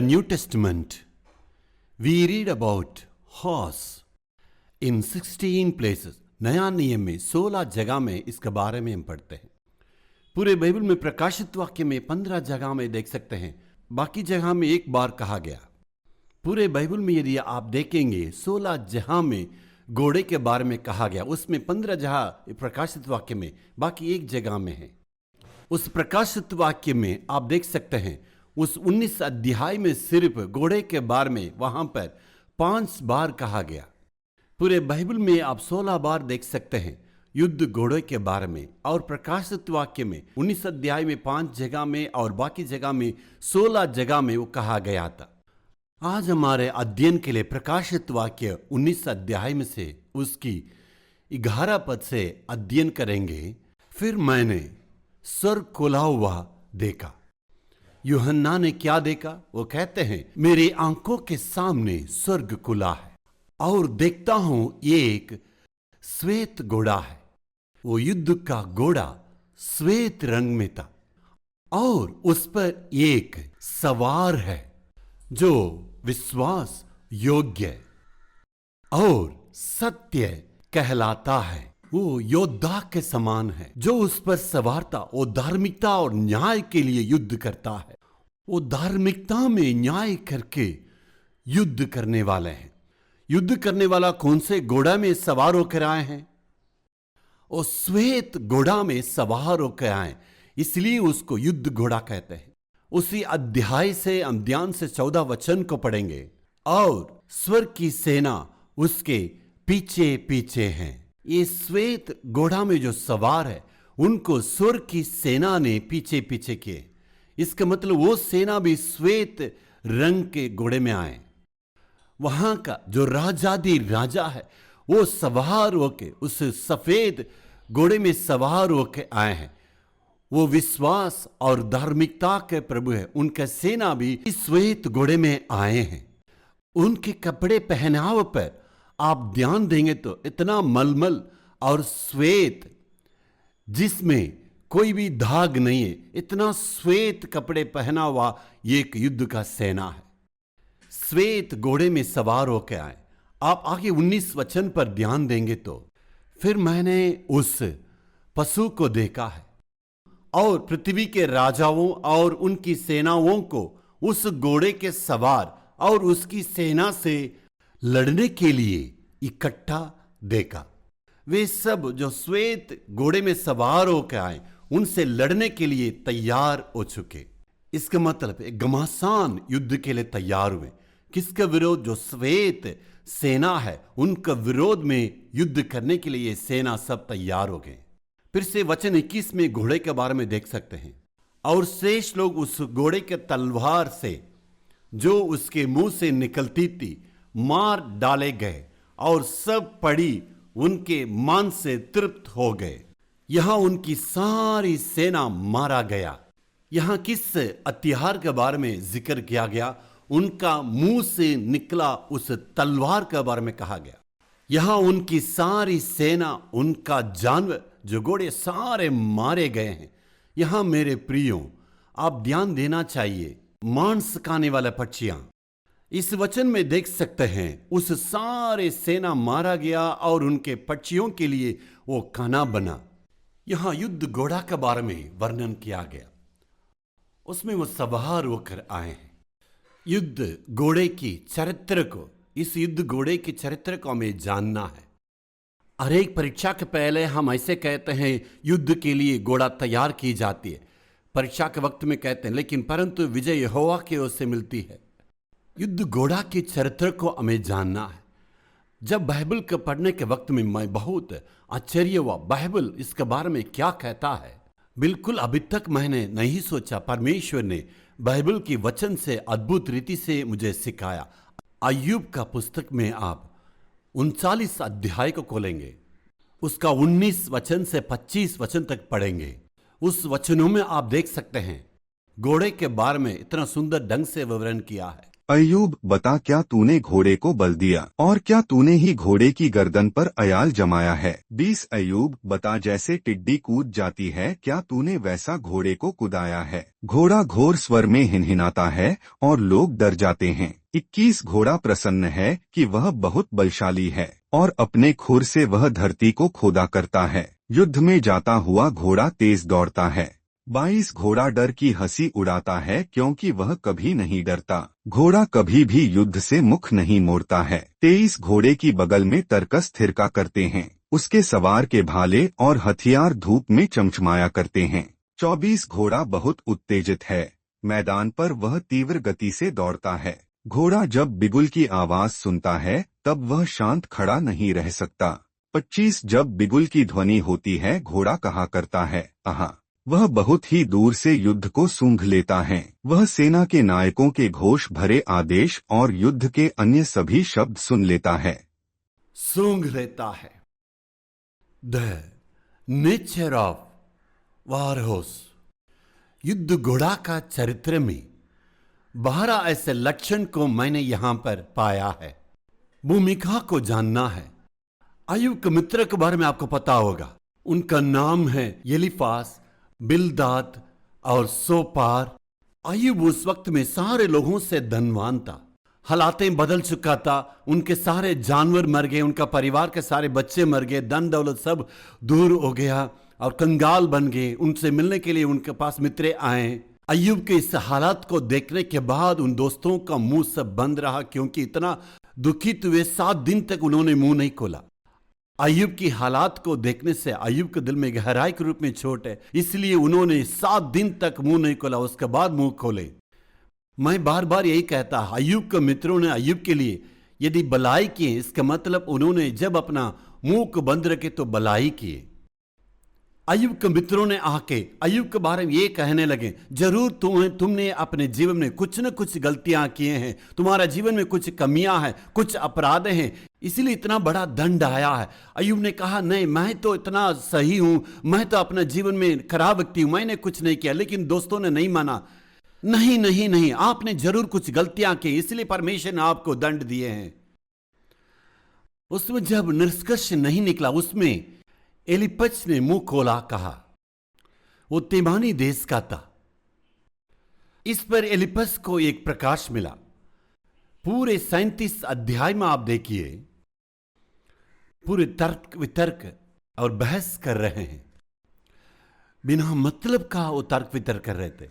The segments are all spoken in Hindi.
the New Testament, we read about horse in 16 places. नया नियम में 16 जगह में इसके बारे में हम पढ़ते हैं. पूरे बाइबल में प्रकाशित वाक्य में 15 जगह में देख सकते हैं, बाकी जगह में एक बार कहा गया. पूरे बाइबल में यदि आप देखेंगे 16 जगह में घोड़े के बारे में कहा गया, उसमें 15 जगह प्रकाशित वाक्य में, बाकी एक जगह में है. उस प्रकाशित वाक्य में आप देख सकते हैं उस 19 अध्याय में सिर्फ घोड़े के बारे में वहां पर 5 बार कहा गया. पूरे बाइबल में आप 16 बार देख सकते हैं युद्ध घोड़े के बारे में, और प्रकाशित वाक्य में 19 अध्याय में 5 जगह में और बाकी जगह में 16 जगह में वो कहा गया था. आज हमारे अध्ययन के लिए प्रकाशित वाक्य 19 अध्याय में से उसकी 11 पद से अध्ययन करेंगे. फिर मैंने स्वर्ग खुला हुआ देखा. यूहन्ना ने क्या देखा? वो कहते हैं मेरी आंखों के सामने स्वर्ग खुला है और देखता हूं ये एक श्वेत घोड़ा है. वो युद्ध का घोड़ा श्वेत रंग में था और उस पर एक सवार है जो विश्वास योग्य और सत्य कहलाता है. वो योद्धा के समान है. जो उस पर सवार था वो धार्मिकता और न्याय के लिए युद्ध करता है. वो धार्मिकता में न्याय करके युद्ध करने वाले हैं. युद्ध करने वाला कौन से घोड़ा में सवार होकर आए हैं? वो श्वेत घोड़ा में सवार होकर आए, इसलिए उसको युद्ध घोड़ा कहते हैं. उसी अध्याय से हम ध्यान से 14 वचन को पढ़ेंगे. और स्वर्ग की सेना उसके पीछे पीछे है. ये श्वेत घोड़ा में जो सवार है उनको स्वर्ग की सेना ने पीछे पीछे किए. इसका मतलब वो सेना भी श्वेत रंग के घोड़े में आए. वहां का जो राजादी राजा है वो सवार होके उस सफेद घोड़े में सवार होके आए हैं. वो विश्वास और धार्मिकता के प्रभु है. उनका सेना भी इस श्वेत घोड़े में आए हैं. उनके कपड़े पहनाव पर आप ध्यान देंगे तो इतना मलमल और श्वेत, जिसमें कोई भी दाग नहीं है, इतना श्वेत कपड़े पहना हुआ ये एक युद्ध का सेना है. श्वेत घोड़े में सवार होकर आए. आप आगे 19 वचन पर ध्यान देंगे तो फिर मैंने उस पशु को देखा है और पृथ्वी के राजाओं और उनकी सेनाओं को उस घोड़े के सवार और उसकी सेना से लड़ने के लिए इकट्ठा देखा. वे सब जो श्वेत घोड़े में सवार होकर आए उनसे लड़ने के लिए तैयार हो चुके. इसका मतलब घमासान युद्ध के लिए तैयार हुए. किसका विरोध? जो श्वेत सेना है उनका विरोध में युद्ध करने के लिए सेना सब तैयार हो गए. फिर से वचन 21 में घोड़े के बारे में देख सकते हैं. और शेष लोग उस घोड़े के तलवार से जो उसके मुंह से निकलती थी मार डाले गए और सब पड़ी उनके मान से तृप्त हो गए. यहां उनकी सारी सेना मारा गया. यहां किस हथियार के बारे में जिक्र किया गया? उनका मुंह से निकला उस तलवार के बारे में कहा गया. यहां उनकी सारी सेना, उनका जानवर जो घोड़े सारे मारे गए हैं. यहां मेरे प्रियो आप ध्यान देना चाहिए, मांस खाने वाले पक्षियां इस वचन में देख सकते हैं. उस सारे सेना मारा गया और उनके पक्षियों के लिए वो खाना बना. यहां युद्ध घोड़ा के बारे में वर्णन किया गया. उसमें वो सवार होकर आए हैं. युद्ध घोड़े की चरित्र को, इस युद्ध घोड़े की चरित्र को हमें जानना है. हर एक परीक्षा के पहले हम ऐसे कहते हैं युद्ध के लिए घोड़ा तैयार की जाती है. परीक्षा के वक्त में कहते हैं, लेकिन परंतु विजय यहोवा की ओर से मिलती है. युद्ध घोड़ा की चरित्र को हमें जानना है. जब बाइबल के पढ़ने के वक्त में मैं बहुत आश्चर्य हुआ, बाइबल इसके बारे में क्या कहता है. बिल्कुल अभी तक मैंने नहीं सोचा. परमेश्वर ने बाइबल की वचन से अद्भुत रीति से मुझे सिखाया. अय्यूब का पुस्तक में आप 39 अध्याय को खोलेंगे, उसका 19 वचन से 25 वचन तक पढ़ेंगे. उस वचनों में आप देख सकते हैं घोड़े के बारे में इतना सुंदर ढंग से विवरण किया है. अय्यूब, बता, क्या तूने घोड़े को बल दिया और क्या तूने ही घोड़े की गर्दन पर अयाल जमाया है? 20 अय्यूब, बता, जैसे टिड्डी कूद जाती है क्या तूने वैसा घोड़े को कुदाया है? घोड़ा घोर स्वर में हिनहिनाता है और लोग डर जाते हैं। 21 घोड़ा प्रसन्न है कि वह बहुत बलशाली है और अपने खुर से वह धरती को खोदा करता है। युद्ध में जाता हुआ घोड़ा तेज दौड़ता है। 22 घोड़ा डर की हंसी उड़ाता है क्योंकि वह कभी नहीं डरता। घोड़ा कभी भी युद्ध से मुख नहीं मोड़ता है। 23 घोड़े की बगल में तरकस थिरका करते हैं। उसके सवार के भाले और हथियार धूप में चमचमाया करते हैं। 24 घोड़ा बहुत उत्तेजित है। मैदान पर वह तीव्र गति से दौड़ता है। घोड़ा जब बिगुल की आवाज सुनता है तब वह शांत खड़ा नहीं रह सकता। 25 जब बिगुल की ध्वनि होती है घोड़ा कहा करता है, आहा। वह बहुत ही दूर से युद्ध को सूंघ लेता है। वह सेना के नायकों के घोष भरे आदेश और युद्ध के अन्य सभी शब्द सुन लेता है। सूंघ लेता है। The nature of war horse. युद्ध घोड़ा का चरित्र में 12 ऐसे लक्षण को मैंने यहां पर पाया है। भूमिका को जानना है। अय्यूब के मित्र के बारे में आपको पता होगा। उनका नाम है एलीफाज, बिल्दाद और सोपार। अय्यूब उस वक्त में सारे लोगों से धनवान था। हालातें बदल चुका था। उनके सारे जानवर मर गए, उनका परिवार के सारे बच्चे मर गए, धन दौलत सब दूर हो गया और कंगाल बन गए। उनसे मिलने के लिए उनके पास मित्र आए। अय्यूब के इस हालात को देखने के बाद उन दोस्तों का मुंह सब बंद रहा, क्योंकि इतना दुखित हुए 7 दिन तक उन्होंने मुंह नहीं खोला। अय्यूब की हालात को देखने से अय्यूब के दिल में गहराई के रूप में चोट है, इसलिए उन्होंने 7 दिन तक मुंह नहीं खोला। उसके बाद मुंह खोले। मैं बार बार यही कहता, अय्यूब के मित्रों ने अय्यूब के लिए यदि भलाई किए, इसका मतलब उन्होंने जब अपना मुंह को बंद रखे तो भलाई किए। अय्यूब के मित्रों ने आके अय्यूब के बारे में ये कहने लगे, जरूर तुमने अपने जीवन में कुछ न कुछ गलतियां किए हैं, तुम्हारा जीवन में कुछ कमियां हैं, कुछ अपराध हैं, इसलिए इतना बड़ा दंड आया है। अय्यूब ने कहा, नहीं, मैं तो इतना सही हूं, मैं तो अपने जीवन में खराब व्यक्ति हूं, मैंने कुछ नहीं किया। लेकिन दोस्तों ने नहीं माना। नहीं नहीं नहीं, आपने जरूर कुछ गलतियां की, इसलिए परमेश्वर ने आपको दंड दिए हैं। उसमें जब निष्कर्ष नहीं निकला, उसमें एलीपज ने मुंह खोला, कहा वो तेमानी देश का था। इस पर एलीपज को एक प्रकाश मिला। पूरे 37 अध्याय में आप देखिए, पूरे तर्क वितर्क और बहस कर रहे हैं। बिना मतलब का वो तर्क वितर्क कर रहे थे।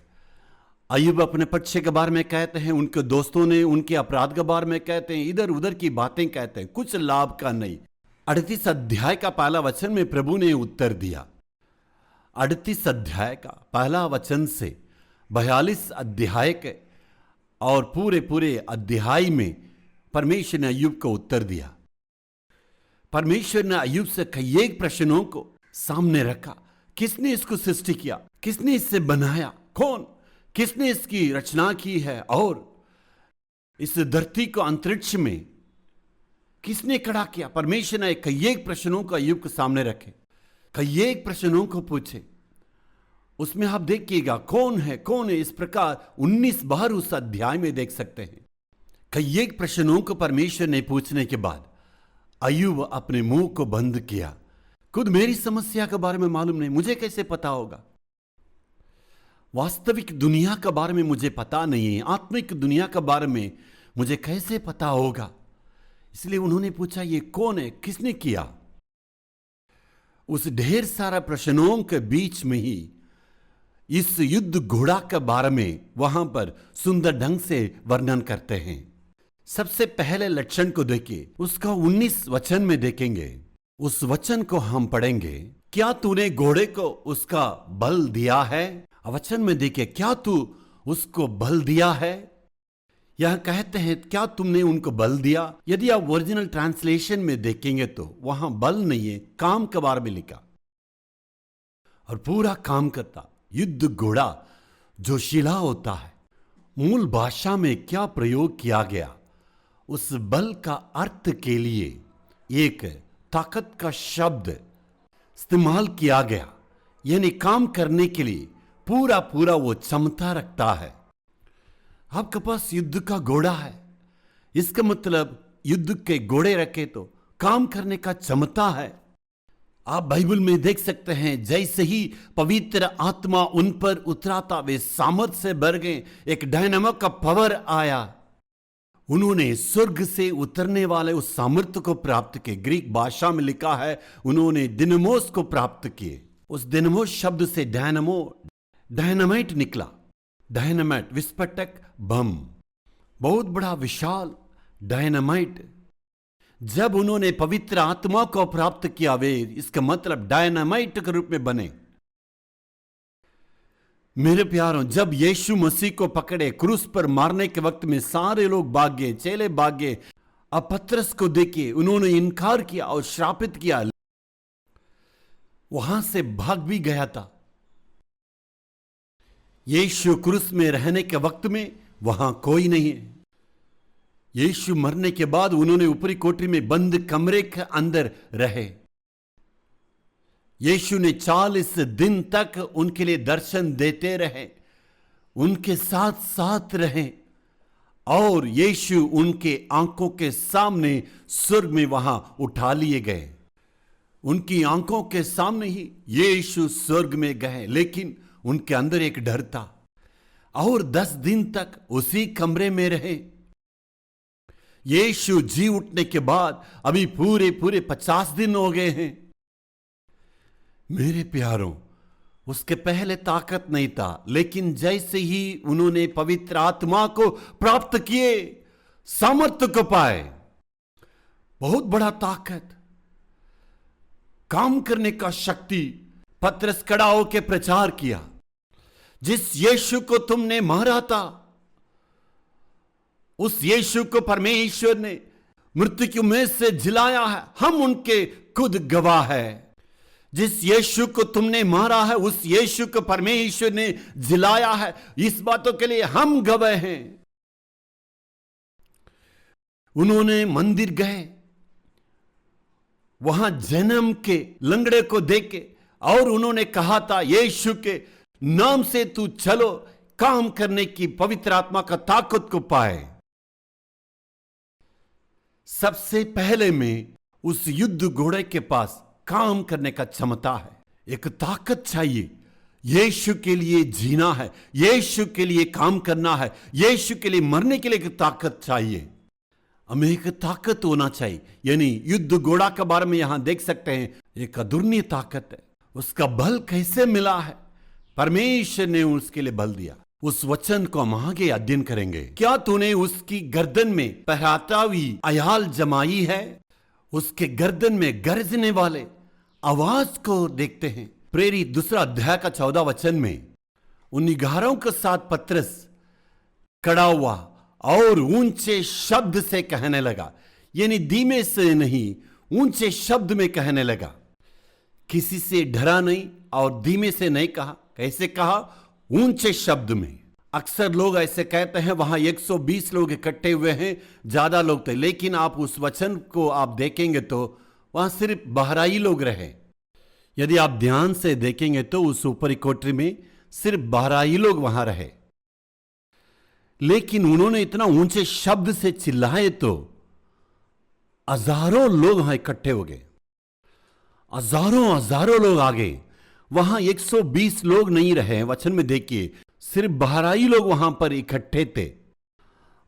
अय्यूब अपने पक्ष के बारे में कहते हैं, उनके दोस्तों ने उनके अपराध के बारे में कहते हैं, इधर उधर की बातें कहते हैं, कुछ लाभ का नहीं। 38 अध्याय का पहला वचन में प्रभु ने उत्तर दिया। 38 अध्याय का पहला वचन से 42 अध्याय के और पूरे अध्याय में परमेश्वर ने अय्यूब को उत्तर दिया। परमेश्वर ने अय्यूब से कई एक प्रश्नों को सामने रखा। किसने इसको सृष्टि किया? किसने इससे बनाया? कौन? किसने इसकी रचना की है? और इस धरती को अंतरिक्ष में किसने खड़ा किया? परमेश्वर ने कई एक प्रश्नों को अय्यूब के सामने रखे, कई एक प्रश्नों को पूछे। उसमें आप देखिएगा कौन है कौन है, इस प्रकार 19 बार उस अध्याय में देख सकते हैं। कई एक प्रश्नों को परमेश्वर ने पूछने के बाद अय्यूब अपने मुंह को बंद किया। खुद मेरी समस्या के बारे में मालूम नहीं, मुझे कैसे पता होगा? वास्तविक दुनिया के बारे में मुझे पता नहीं है, आत्मिक दुनिया के बारे में मुझे कैसे पता होगा? इसलिए उन्होंने पूछा, ये कौन है, किसने किया? उस ढेर सारा प्रश्नों के बीच में ही इस युद्ध घोड़ा के बारे में वहां पर सुंदर ढंग से वर्णन करते हैं। सबसे पहले लक्षण को देखिए, उसका 19 वचन में देखेंगे। उस वचन को हम पढ़ेंगे, क्या तूने घोड़े को उसका बल दिया है? वचन में देखिए, क्या तू उसको बल दिया है? यह कहते हैं, क्या तुमने उनको बल दिया? यदि आप ओरिजिनल ट्रांसलेशन में देखेंगे तो वहां बल नहीं है, काम के बारे में लिखा और पूरा काम करता। युद्ध घोड़ा जोशीला होता है। मूल भाषा में क्या प्रयोग किया गया, उस बल का अर्थ के लिए एक ताकत का शब्द इस्तेमाल किया गया, यानी काम करने के लिए पूरा वो क्षमता रखता है। आपके पास युद्ध का घोड़ा है, इसका मतलब युद्ध के घोड़े रखे तो काम करने का क्षमता है। आप बाइबल में देख सकते हैं, जैसे ही पवित्र आत्मा उन पर उतरा था वे सामर्थ से भर गए, एक डायनामो का पावर आया। उन्होंने स्वर्ग से उतरने वाले उस सामर्थ्य को प्राप्त किए। ग्रीक भाषा में लिखा है उन्होंने डिनामोस को प्राप्त किए। उस डिनामोस शब्द से डायनामाइट निकला। डायनामाइट विस्फोटक बम, बहुत बड़ा विशाल डायनामाइट। जब उन्होंने पवित्र आत्मा को प्राप्त किया वे इसका मतलब डायनामाइट के रूप में बने। मेरे प्यारों, जब यीशु मसीह को पकड़े क्रूस पर मारने के वक्त में सारे लोग भाग गए, चेले भाग गए। अब पतरस को देखे उन्होंने इनकार किया और श्रापित किया, वहां से भाग भी गया था। यीशु क्रूस में रहने के वक्त में वहां कोई नहीं है। यीशु मरने के बाद उन्होंने ऊपरी कोठरी में बंद कमरे के अंदर रहे। यीशु ने 40 दिन तक उनके लिए दर्शन देते रहे, उनके साथ साथ रहे, और यीशु उनके आंखों के सामने स्वर्ग में वहां उठा लिए गए। उनकी आंखों के सामने ही यीशु स्वर्ग में गए, लेकिन उनके अंदर एक डर था और 10 दिन तक उसी कमरे में रहे। यीशु जी उठने के बाद अभी पूरे 50 दिन हो गए हैं। मेरे प्यारों, उसके पहले ताकत नहीं था, लेकिन जैसे ही उन्होंने पवित्र आत्मा को प्राप्त किए, सामर्थ्य को पाए, बहुत बड़ा ताकत, काम करने का शक्ति। पतरस खड़ा होकर प्रचार किया, जिस यीशु को तुमने मारा था उस यीशु को परमेश्वर ने मृत्यु में से जिलाया है, हम उनके खुद गवाह है। जिस यीशु को तुमने मारा है उस यीशु को परमेश्वर ने जिलाया है, इस बातों के लिए हम गवाह हैं। उन्होंने मंदिर गए, वहां जन्म के लंगड़े को देखे और उन्होंने कहा था यीशु के नाम से तू चलो, काम करने की पवित्र आत्मा का ताकत को पाए। सबसे पहले में उस युद्ध घोड़े के पास काम करने का क्षमता है, एक ताकत चाहिए। यीशु के लिए जीना है, यीशु के लिए काम करना है, यीशु के लिए मरने के लिए एक ताकत चाहिए। हमें एक ताकत होना चाहिए। यानी युद्ध घोड़ा के बारे में यहां देख सकते हैं, एक अदुर्नीय ताकत है। उसका बल कैसे मिला है? परमेश्वर ने उसके लिए बल दिया। उस वचन को हम आगे अध्ययन करेंगे। क्या तूने उसकी गर्दन में पहरातावी अयाल जमाई है? उसके गर्दन में गरजने वाले आवाज को देखते हैं। प्रेरित 2 अध्याय का 14 वचन में उन निगारों के साथ पतरस खड़ा हुआ और ऊंचे शब्द से कहने लगा, यानी धीमे से नहीं, ऊंचे शब्द में कहने लगा। किसी से डरा नहीं और धीमे से नहीं कहा। कैसे कहा? ऊंचे शब्द में। अक्सर लोग ऐसे कहते हैं वहां 120 लोग इकट्ठे हुए हैं, ज्यादा लोग थे, लेकिन आप उस वचन को आप देखेंगे तो वहां सिर्फ 12 ही लोग रहे। यदि आप ध्यान से देखेंगे तो उस ऊपरी कोठरी में सिर्फ 12 ही लोग वहां रहे, लेकिन उन्होंने इतना ऊंचे शब्द से चिल्लाए तो हजारों लोग वहां इकट्ठे हो गए। हजारों लोग आ गए। वहां 120 लोग नहीं रहे। वचन में देखिए, सिर्फ 12 ही लोग वहां पर इकट्ठे थे।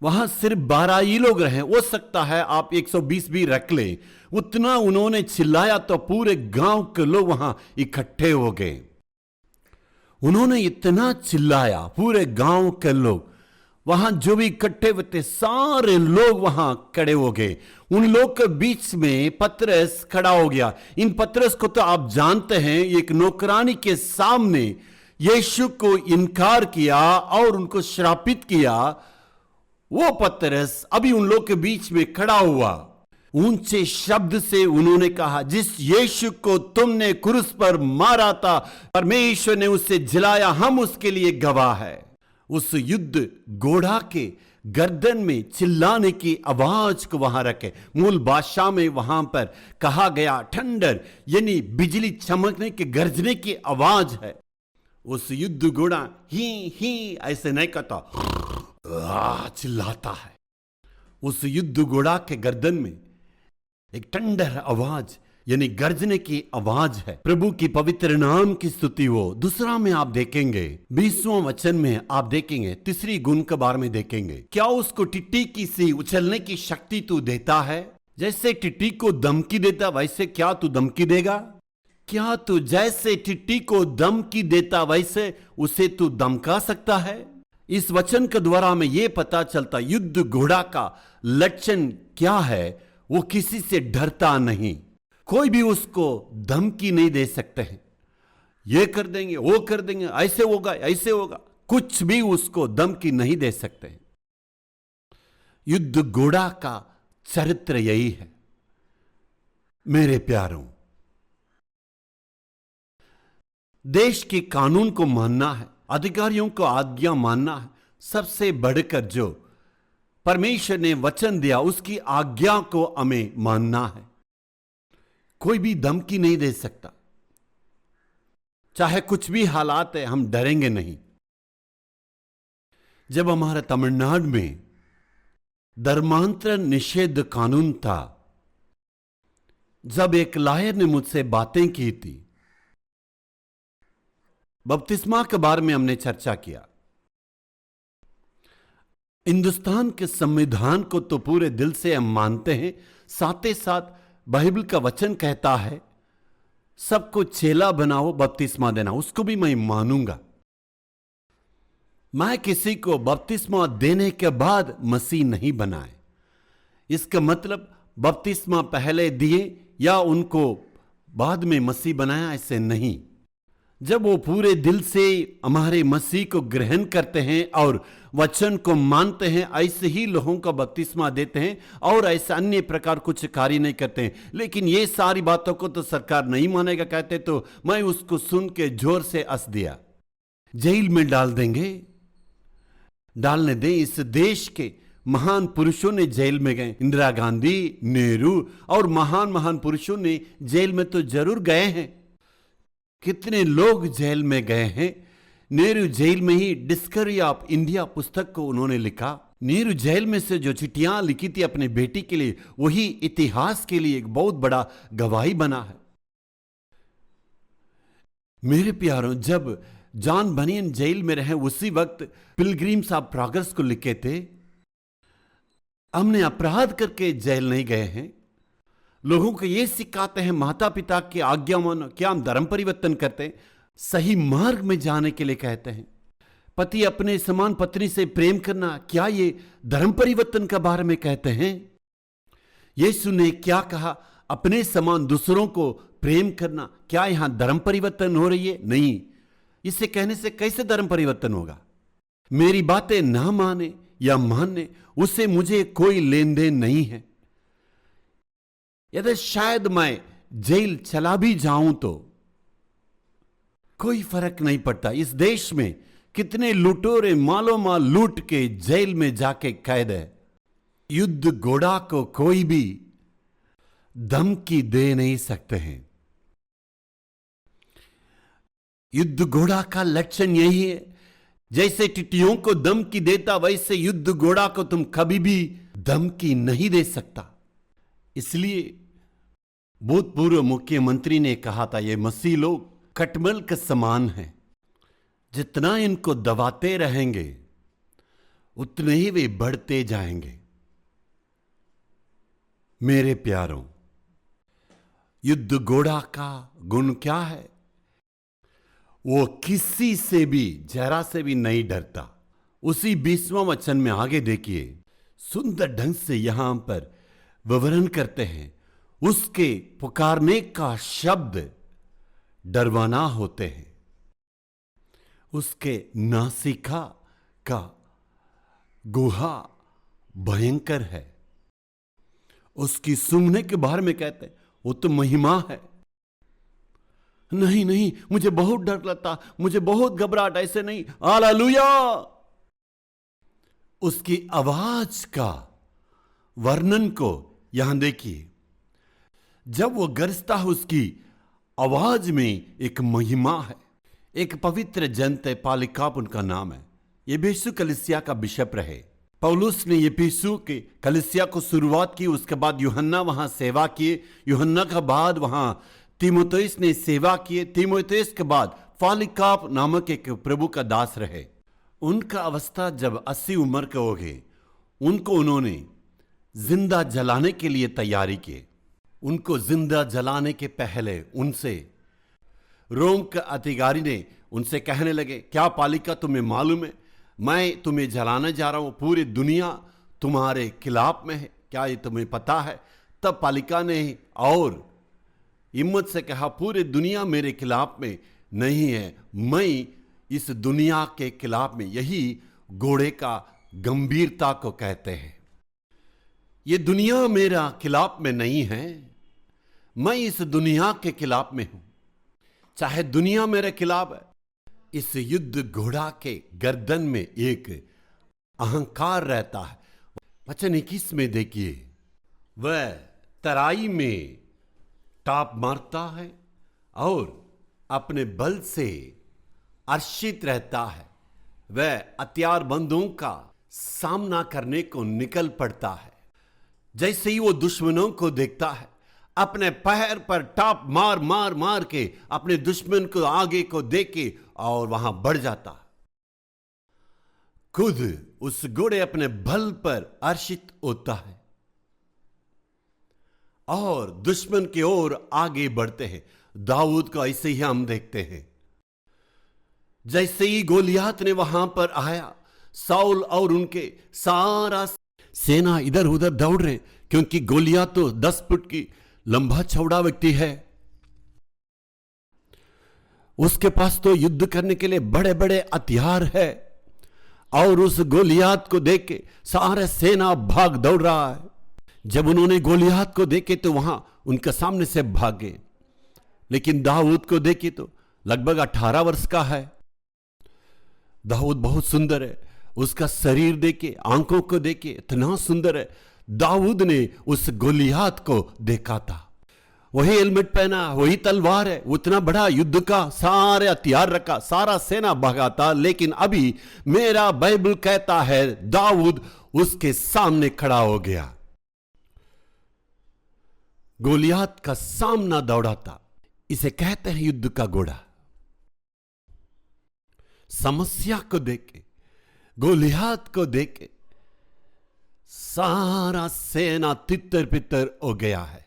वहां सिर्फ 12 ही लोग रहे। हो सकता है आप 120 भी रख ले। उतना उन्होंने चिल्लाया तो पूरे गांव के लोग वहां इकट्ठे हो गए। उन्होंने इतना चिल्लाया, पूरे गांव के लोग वहां जो भी इकट्ठे हुए थे सारे लोग वहां खड़े हो गए। उन लोग के बीच में पतरस खड़ा हो गया। इन पतरस को तो आप जानते हैं, एक नौकरानी के सामने यीशु को इनकार किया और उनको श्रापित किया। वो पतरस अभी उन लोग के बीच में खड़ा हुआ। ऊंचे शब्द से उन्होंने कहा, जिस यीशु को तुमने क्रूस पर मारा था परमेश्वर ने उसे जिलाया, हम उसके लिए गवाह है। उस युद्ध घोड़ा के गर्दन में चिल्लाने की आवाज को वहां रखे। मूल भाषा में वहां पर कहा गया ठंडर, यानी बिजली चमकने के गरजने की आवाज है। उस युद्ध घोड़ा ही ऐसे नहीं कहता, चिल्लाता है। उस युद्ध घोड़ा के गर्दन में एक टंडर आवाज यानी गर्जने की आवाज है। प्रभु की पवित्र नाम की स्तुति हो। दूसरा में आप देखेंगे 20वां वचन में आप देखेंगे तीसरी गुण के बारे में देखेंगे। क्या उसको टिट्टी की सी उछलने की शक्ति तू देता है? जैसे टिट्टी को धमकी देता वैसे क्या तू धमकी देगा? क्या तू जैसे टिट्टी को धमकी देता वैसे उसे तू धमका सकता है? इस वचन के द्वारा हमें यह पता चलता युद्ध घोड़ा का लक्षण क्या है। वो किसी से डरता नहीं, कोई भी उसको धमकी नहीं दे सकते हैं। ये कर देंगे, वो कर देंगे, ऐसे होगा, ऐसे होगा, कुछ भी उसको धमकी नहीं दे सकते हैं। युद्ध घोड़ा का चरित्र यही है। मेरे प्यारों, देश के कानून को मानना है, अधिकारियों को आज्ञा मानना है, सबसे बढ़कर जो परमेश्वर ने वचन दिया उसकी आज्ञा को हमें मानना है। कोई भी धमकी नहीं दे सकता, चाहे कुछ भी हालात है, हम डरेंगे नहीं। जब हमारे तमिलनाडु में धर्मांतरण निषेध कानून था, जब एक लॉयर ने मुझसे बातें की थी, बपतिस्मा के बारे में हमने चर्चा किया। हिंदुस्तान के संविधान को तो पूरे दिल से हम मानते हैं, साथ ही साथ बाइबल का वचन कहता है सबको चेला बनाओ, बपतिस्मा देना, उसको भी मैं मानूंगा। मैं किसी को बपतिस्मा देने के बाद मसीह नहीं बनाए। इसका मतलब बपतिस्मा पहले दिए या उनको बाद में मसीह बनाया, ऐसे नहीं। जब वो पूरे दिल से हमारे मसीह को ग्रहण करते हैं और वचन को मानते हैं, ऐसे ही लोगों का बपतिस्मा देते हैं और ऐसा अन्य प्रकार कुछ कार्य नहीं करते हैं। लेकिन ये सारी बातों को तो सरकार नहीं मानेगा कहते, तो मैं उसको सुन के जोर से हंस दिया। जेल में डाल देंगे, डालने दें। इस देश के महान पुरुषों ने जेल में गए, इंदिरा गांधी, नेहरू और महान महान पुरुषों ने जेल में तो जरूर गए हैं। कितने लोग जेल में गए हैं। नेहरू जेल में ही डिस्कवरी ऑफ इंडिया पुस्तक को उन्होंने लिखा। नेहरू जेल में से जो चिट्ठियां लिखी थी अपने बेटी के लिए, वही इतिहास के लिए एक बहुत बड़ा गवाही बना है। मेरे प्यारों, जब जॉन बनियन जेल में रहे उसी वक्त पिलग्रिम्स ऑफ प्रोग्रेस को लिखे थे। हमने अपराध करके जेल नहीं गए हैं। लोगों को यह सिखाते हैं माता पिता की आज्ञा मानो। क्या हम धर्म परिवर्तन करते हैं? सही मार्ग में जाने के लिए कहते हैं। पति अपने समान पत्नी से प्रेम करना, क्या ये धर्म परिवर्तन के बारे में कहते हैं? यीशु ने क्या कहा? अपने समान दूसरों को प्रेम करना। क्या यहां धर्म परिवर्तन हो रही है? नहीं। इसे कहने से कैसे धर्म परिवर्तन होगा? मेरी बातें ना माने या मानने, उससे मुझे कोई लेन देन नहीं है। यदि शायद मैं जेल चला भी जाऊं तो कोई फर्क नहीं पड़ता। इस देश में कितने लुटेरे मालो माल लूट के जेल में जाके कैद है। युद्ध घोड़ा को कोई भी धमकी दे नहीं सकते हैं। युद्ध घोड़ा का लक्षण यही है। जैसे टिट्टियों को धमकी देता, वैसे युद्ध घोड़ा को तुम कभी भी धमकी नहीं दे सकता। इसलिए भूतपूर्व मुख्यमंत्री ने कहा था, ये मसीह लोग खटमल के समान हैं, जितना इनको दबाते रहेंगे उतने ही वे बढ़ते जाएंगे। मेरे प्यारों, युद्ध घोड़ा का गुण क्या है? वो किसी से भी जरा से भी नहीं डरता। उसी 20वां वचन में आगे देखिए, सुंदर ढंग से यहां पर विवरण करते हैं। उसके पुकारने का शब्द डरवाना होते हैं। उसके नासिका का गुहा भयंकर है। उसकी सूंघने के बारे में कहते हैं वो तो महिमा है। नहीं नहीं, मुझे बहुत डर लगता, मुझे बहुत घबराहट, ऐसे नहीं। हालेलुया। उसकी आवाज का वर्णन को यहां देखिए। जब वो गरजता है, उसकी आवाज में एक महिमा है। एक पवित्र जंत है, पालिकाप उनका नाम है। यफेसु कलीसिया का बिशप रहे। पौलुस ने यफेसु के कलीसिया को शुरुआत की, उसके बाद यूहन्ना वहां सेवा किए, यूहन्ना के बाद वहां तीमुथियुस ने सेवा किए, तीमुथियुस के बाद पॉलीकार्प नामक एक प्रभु का दास रहे। उनका अवस्था जब 80 उम्र के हो गए, उनको उन्होंने जिंदा जलाने के लिए तैयारी की। उनको जिंदा जलाने के पहले उनसे रोम के अधिकारी ने उनसे कहने लगे, क्या पालिका तुम्हें मालूम है, मैं तुम्हें जलाने जा रहा हूं, पूरी दुनिया तुम्हारे खिलाफ में है, क्या ये तुम्हें पता है? तब पालिका ने और हिम्मत से कहा, पूरी दुनिया मेरे खिलाफ में नहीं है, मैं इस दुनिया के खिलाफ में। यही घोड़े का गंभीरता को कहते हैं। ये दुनिया मेरा खिलाफ में नहीं है, मैं इस दुनिया के खिलाफ में हूं। चाहे दुनिया मेरे खिलाफ है, इस युद्ध घोड़ा के गर्दन में एक अहंकार रहता है। वचन 21 में देखिए, वह तराई में टाप मारता है और अपने बल से हर्षित रहता है। वह हथियारबंदों का सामना करने को निकल पड़ता है। जैसे ही वो दुश्मनों को देखता है, अपने पैर पर टाप मार मार मार के अपने दुश्मन को आगे को देके और वहां बढ़ जाता। खुद उस घोड़े अपने बल पर हर्षित होता है और दुश्मन की ओर आगे बढ़ते हैं। दाऊद को ऐसे ही हम देखते हैं। जैसे ही गोलियात ने वहां पर आया, साउल और उनके सारा सेना इधर उधर दौड़ रहे, क्योंकि गोलियात तो 10 फुट की लंबा चौड़ा व्यक्ति है। उसके पास तो युद्ध करने के लिए बड़े बड़े हथियार है, और उस गोलियात को देख के सारे सेना भाग दौड़ रहा है। जब उन्होंने गोलियात को देखे तो वहां उनके सामने से भागे, लेकिन दाऊद को देखे तो लगभग 18 वर्ष का है। दाऊद बहुत सुंदर है, उसका शरीर देखे, आंखों को देखे इतना सुंदर है। दाऊद ने उस गोलियात को देखा था, वही हेलमेट पहना, वही तलवार है, उतना बड़ा युद्ध का सारे हथियार रखा, सारा सेना भगाता। लेकिन अभी मेरा बाइबल कहता है दाऊद उसके सामने खड़ा हो गया, गोलियात का सामना दौड़ाता। इसे कहते हैं युद्ध का घोड़ा। समस्या को देखे, गोलियात को देखे सारा सेना तितर पितर हो गया है,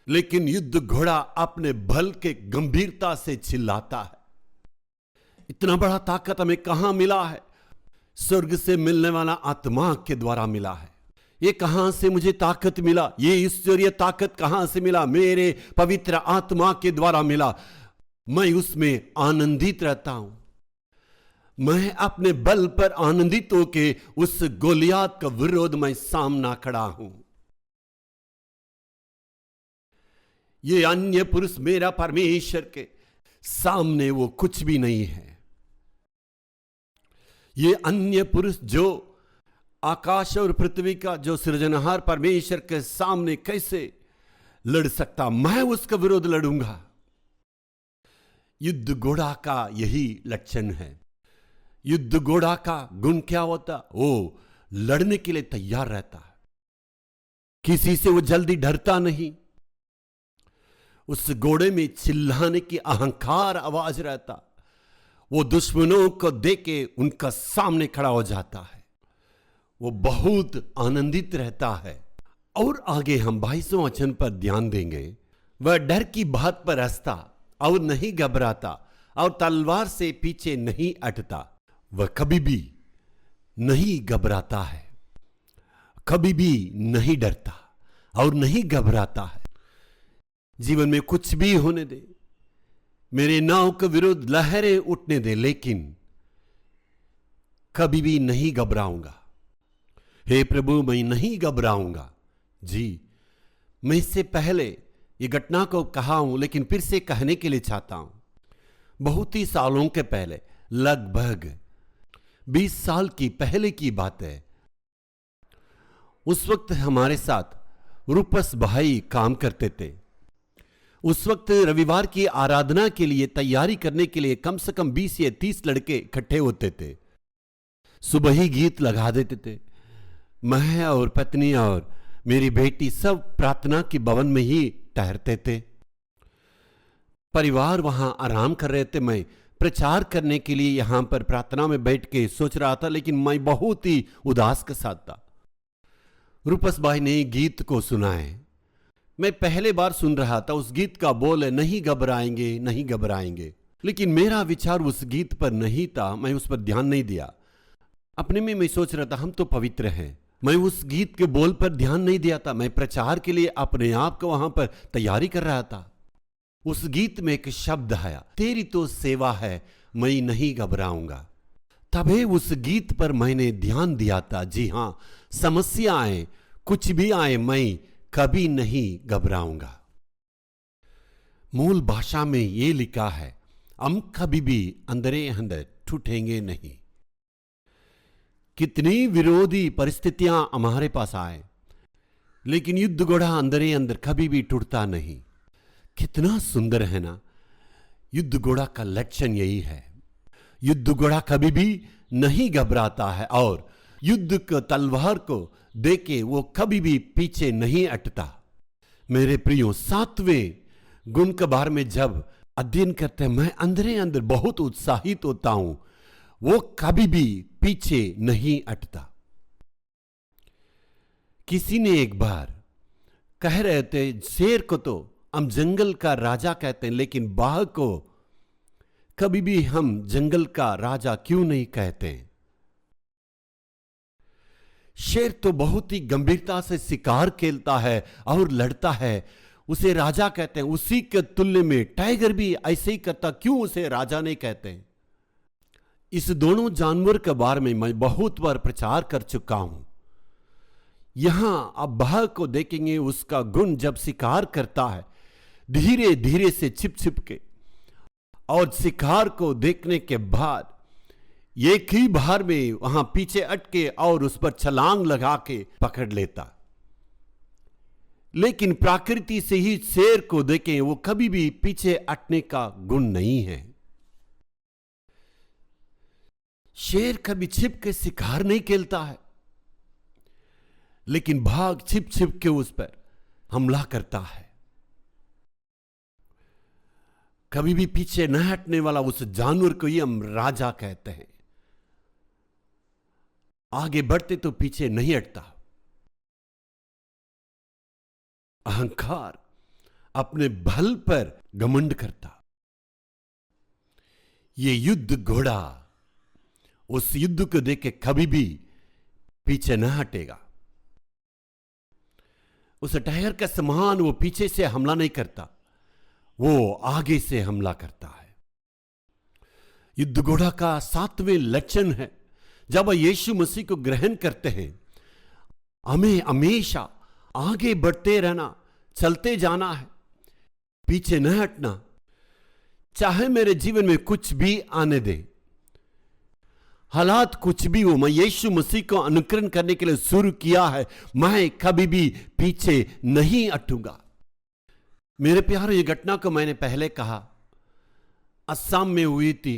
लेकिन युद्ध घोड़ा अपने बल के गंभीरता से चिल्लाता है। इतना बड़ा ताकत हमें कहां मिला है? स्वर्ग से मिलने वाला आत्मा के द्वारा मिला है। ये कहां से मुझे ताकत मिला? ये ईश्वरीय ताकत कहां से मिला? मेरे पवित्र आत्मा के द्वारा मिला। मैं उसमें आनंदित रहता हूं। मैं अपने बल पर आनंदित होके उस गोलियात का विरोध में सामना खड़ा हूं। ये अन्य पुरुष मेरा परमेश्वर के सामने वो कुछ भी नहीं है। ये अन्य पुरुष जो आकाश और पृथ्वी का जो सृजनहार परमेश्वर के सामने कैसे लड़ सकता? मैं उसका विरोध लड़ूंगा। युद्ध घोड़ा का यही लक्षण है। युद्ध घोड़ा का गुण क्या होता? वो लड़ने के लिए तैयार रहता है, किसी से वो जल्दी डरता नहीं। उस घोड़े में चिल्लाने की अहंकार आवाज रहता। वो दुश्मनों को देख के उनका सामने खड़ा हो जाता है। वो बहुत आनंदित रहता है। और आगे हम 22वें वचन पर ध्यान देंगे। वह डर की बात पर हंसता और नहीं घबराता और तलवार से पीछे नहीं हटता। वह कभी भी नहीं घबराता है, कभी भी नहीं डरता और नहीं घबराता है। जीवन में कुछ भी होने दे, मेरे नाव के विरुद्ध लहरें उठने दे, लेकिन कभी भी नहीं घबराऊंगा। हे प्रभु, मैं नहीं घबराऊंगा। जी, मैं इससे पहले ये घटना को कहा हूं, लेकिन फिर से कहने के लिए चाहता हूं। बहुत ही सालों के पहले, लगभग 20 साल की पहले की बात है। उस वक्त हमारे साथ रूपस भाई काम करते थे। उस वक्त रविवार की आराधना के लिए तैयारी करने के लिए कम से कम 20 या 30 लड़के इकट्ठे होते थे। सुबह ही गीत लगा देते थे। मैं और पत्नी और मेरी बेटी सब प्रार्थना की भवन में ही ठहरते थे। परिवार वहां आराम कर रहे थे। मैं प्रचार करने के लिए यहां पर प्रार्थना में बैठ के सोच रहा था, लेकिन मैं बहुत ही उदास के साथ था। रूपस भाई ने गीत को सुनाए। मैं पहले बार सुन रहा था। उस गीत का बोल है, नहीं घबराएंगे नहीं घबराएंगे। लेकिन मेरा विचार उस गीत पर नहीं था। मैं उस पर ध्यान नहीं दिया। अपने में मैं सोच रहा था हम तो पवित्र हैं। मैं उस गीत के बोल पर ध्यान नहीं दिया था। मैं प्रचार के लिए अपने आप को वहां पर तैयारी कर रहा था। उस गीत में एक शब्द आया, तेरी तो सेवा है मैं नहीं घबराऊंगा। तभी उस गीत पर मैंने ध्यान दिया था। जी हां, समस्या आए, कुछ भी आए, मैं कभी नहीं घबराऊंगा। मूल भाषा में यह लिखा है, हम कभी भी अंदरे अंदर टूटेंगे नहीं। कितनी विरोधी परिस्थितियां हमारे पास आए, लेकिन युद्ध घोड़ा अंदरे अंदर कभी भी टूटता नहीं। कितना सुंदर है ना। युद्ध घोड़ा का लक्षण यही है। युद्ध घोड़ा कभी भी नहीं घबराता है और युद्ध के तलवार को देके वो कभी भी पीछे नहीं हटता। मेरे प्रियो, 7वें गुण के बारे में जब अध्ययन करते हैं, मैं अंदरे अंदर बहुत उत्साहित होता हूं। वो कभी भी पीछे नहीं हटता। किसी ने एक बार कह रहे थे, शेर को तो हम जंगल का राजा कहते हैं, लेकिन बाघ को कभी भी हम जंगल का राजा क्यों नहीं कहते? शेर तो बहुत ही गंभीरता से शिकार खेलता है और लड़ता है, उसे राजा कहते हैं। उसी के तुल्य में टाइगर भी ऐसे ही करता, क्यों उसे राजा नहीं कहते? इस दोनों जानवर के बारे में मैं बहुत बार प्रचार कर चुका हूं। यहां अब बाघ को देखेंगे, उसका गुण जब शिकार करता है धीरे धीरे से छिप छिप के, और शिकार को देखने के बाद एक ही बार में वहां पीछे अटके और उस पर छलांग लगा के पकड़ लेता। लेकिन प्रकृति से ही शेर को देखें, वो कभी भी पीछे हटने का गुण नहीं है। शेर कभी छिप के शिकार नहीं खेलता है, लेकिन बाघ छिप छिप के उस पर हमला करता है। कभी भी पीछे न हटने वाला उस जानवर को ही हम राजा कहते हैं। आगे बढ़ते तो पीछे नहीं हटता। अहंकार, अपने बल पर घमंड करता। ये युद्ध घोड़ा उस युद्ध को देख के कभी भी पीछे न हटेगा। उस टाइगर के समान वो पीछे से हमला नहीं करता, वो आगे से हमला करता है। युद्ध घोड़ा का 7वें लक्षण है, जब यीशु मसीह को ग्रहण करते हैं, हमें हमेशा आगे बढ़ते रहना, चलते जाना है, पीछे न हटना। चाहे मेरे जीवन में कुछ भी आने दे, हालात कुछ भी हो, मैं यीशु मसीह को अनुकरण करने के लिए शुरू किया है। मैं कभी भी पीछे नहीं हटूंगा। मेरे प्यारे, ये घटना को मैंने पहले कहा, असम में हुई थी।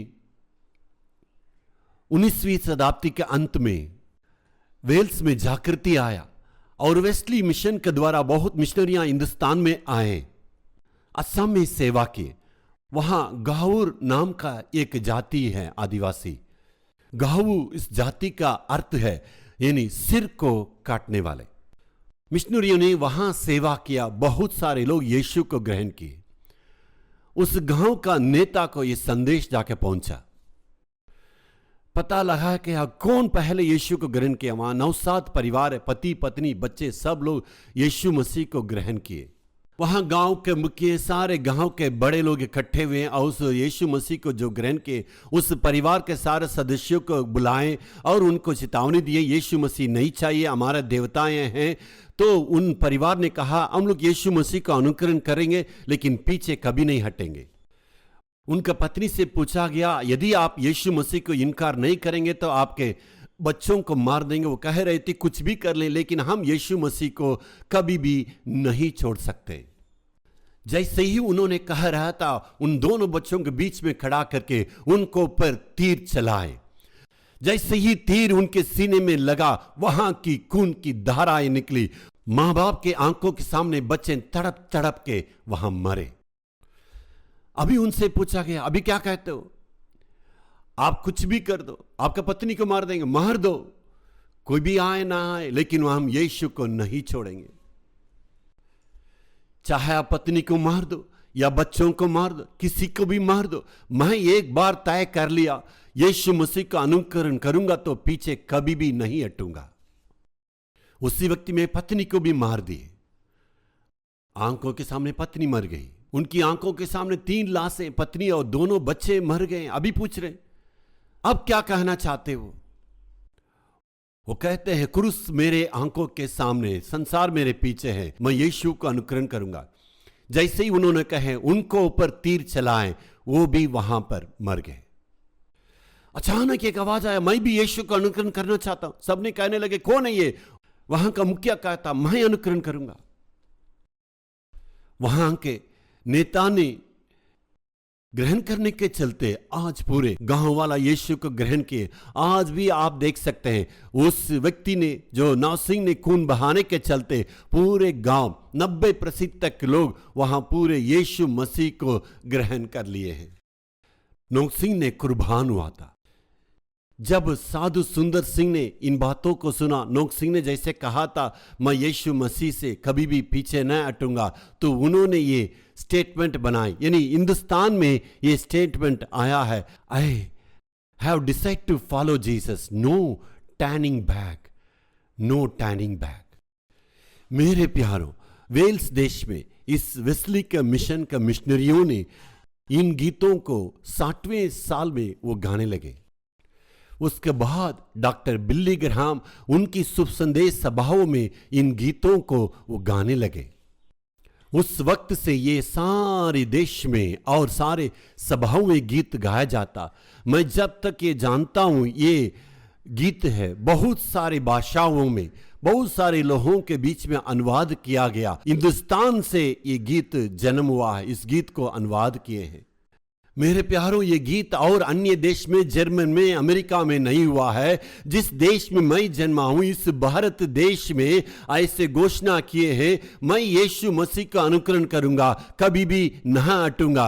19वीं शताब्दी के अंत में वेल्स में जागृति आया और वेस्ली मिशन के द्वारा बहुत मिशनरियां हिंदुस्तान में आए, असम में सेवा की। वहां गाहुर नाम का एक जाति है, आदिवासी। गाहू इस जाति का अर्थ है यानी सिर को काटने वाले। मिशनरियों ने वहां सेवा किया, बहुत सारे लोग यीशु को ग्रहण किए। उस गांव का नेता को यह संदेश जाके पहुंचा। पता लगा कि कौन पहले यीशु को ग्रहण किया। वहां 9-7 परिवार है, पति पत्नी बच्चे सब लोग यीशु मसीह को ग्रहण किए। वहां गांव के मुखिया, सारे गांव के बड़े लोग इकट्ठे हुए और उस यीशु मसीह को जो ग्रहण किए, उस परिवार के सारे सदस्यों को बुलाएं और उनको चेतावनी दिए, यीशु मसीह नहीं चाहिए, हमारे देवताएं हैं। तो उन परिवार ने कहा, हम लोग यीशु मसीह का अनुकरण करेंगे, लेकिन पीछे कभी नहीं हटेंगे। उनका पत्नी से पूछा गया, यदि आप यीशु मसीह को इनकार नहीं करेंगे तो आपके बच्चों को मार देंगे। वो कह रहे थे, कुछ भी कर लें, लेकिन हम यीशु मसीह को कभी भी नहीं छोड़ सकते। जैसे ही उन्होंने कह रहा था, उन दोनों बच्चों के बीच में खड़ा करके उनको ऊपर तीर चलाए। जैसे ही तीर उनके सीने में लगा, वहां की खून की धाराएं निकली। मां बाप के आंखों के सामने बच्चे तड़प तड़प के वहां मरे। अभी उनसे पूछा गया, अभी क्या कहते हो? आप कुछ भी कर दो, आपका पत्नी को मार देंगे, मार दो, कोई भी आए ना आए, लेकिन हम यीशु को नहीं छोड़ेंगे। चाहे आप पत्नी को मार दो या बच्चों को मार दो, किसी को भी मार दो, मैं एक बार तय कर लिया, यीशु मसीह का अनुकरण करूंगा तो पीछे कभी भी नहीं हटूंगा। उसी वक्त में पत्नी को भी मार दिए। आंखों के सामने पत्नी मर गई। उनकी आंखों के सामने 3 लाशें, पत्नी और दोनों बच्चे मर गए। अभी पूछ रहे, अब क्या कहना चाहते हो? वो कहते हैं, क्रूस मेरे आंखों के सामने, संसार मेरे पीछे है, मैं यीशु का अनुकरण करूंगा। जैसे ही उन्होंने कहे, उनको ऊपर तीर चलाएं, वो भी वहां पर मर गए। अचानक एक आवाज आया, मैं भी यीशु का अनुकरण करना चाहता हूं। सबने कहने लगे, कौन है ये? वहां का मुखिया कहता, मैं अनुकरण करूंगा। वहां के नेता ने ग्रहण करने के चलते आज पूरे गांव वाला यीशु को ग्रहण किए। आज भी आप देख सकते हैं, उस व्यक्ति ने, जो नौसिंह ने खून बहाने के चलते पूरे गांव 90% तक लोग वहां पूरे यीशु मसीह को ग्रहण कर लिए हैं। नौसिंह ने कुर्बान हुआ था। जब साधु सुंदर सिंह ने इन बातों को सुना, नोक सिंह ने जैसे कहा था, मैं यीशु मसीह से कभी भी पीछे न हटूंगा, तो उन्होंने ये स्टेटमेंट बनाई। यानी हिंदुस्तान में ये स्टेटमेंट आया है, I have decide to follow Jesus, no turning back, no turning back. मेरे प्यारों, वेल्स देश में इस वेस्ली का मिशन का मिशनरियों ने इन गीतों को 60वें साल में वो गाने लगे। उसके बाद डॉक्टर बिल्ली ग्राहम उनकी शुभ संदेश सभाओं में इन गीतों को वो गाने लगे। उस वक्त से ये सारे देश में और सारे सभाओं में गीत गाया जाता। मैं जब तक ये जानता हूं, ये गीत है बहुत सारे भाषाओं में, बहुत सारे लोगों के बीच में अनुवाद किया गया। हिंदुस्तान से ये गीत जन्म हुआ है, इस गीत को अनुवाद किए हैं। मेरे प्यारों, ये गीत और अन्य देश में, जर्मन में, अमेरिका में नहीं हुआ है। जिस देश में मैं जन्मा हूं, इस भारत देश में ऐसे घोषणा किए हैं, मैं यीशु मसीह का अनुकरण करूंगा, कभी भी न हटूंगा।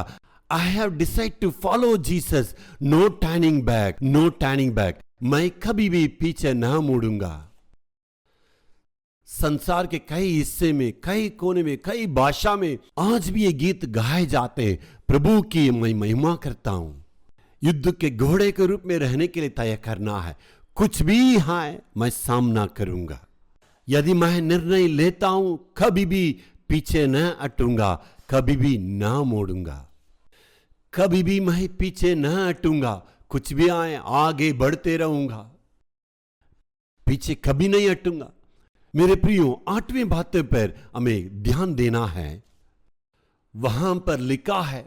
I have decide to follow Jesus, no turning back, no turning back. मैं कभी भी पीछे न मुड़ूंगा। संसार के कई हिस्से में, कई कोने में, कई भाषा में आज भी ये गीत गाए जाते हैं। प्रभु की मैं महिमा करता हूं। युद्ध के घोड़े के रूप में रहने के लिए तय करना है। कुछ भी है, मैं सामना करूंगा। यदि मैं निर्णय लेता हूं, कभी भी पीछे न हटूंगा, कभी भी ना मोड़ूंगा, कभी भी मैं पीछे न हटूंगा। कुछ भी आए, आगे बढ़ते रहूंगा, पीछे कभी नहीं हटूंगा। मेरे प्रियो, 8वें बातें पर हमें ध्यान देना है। वहां पर लिखा है,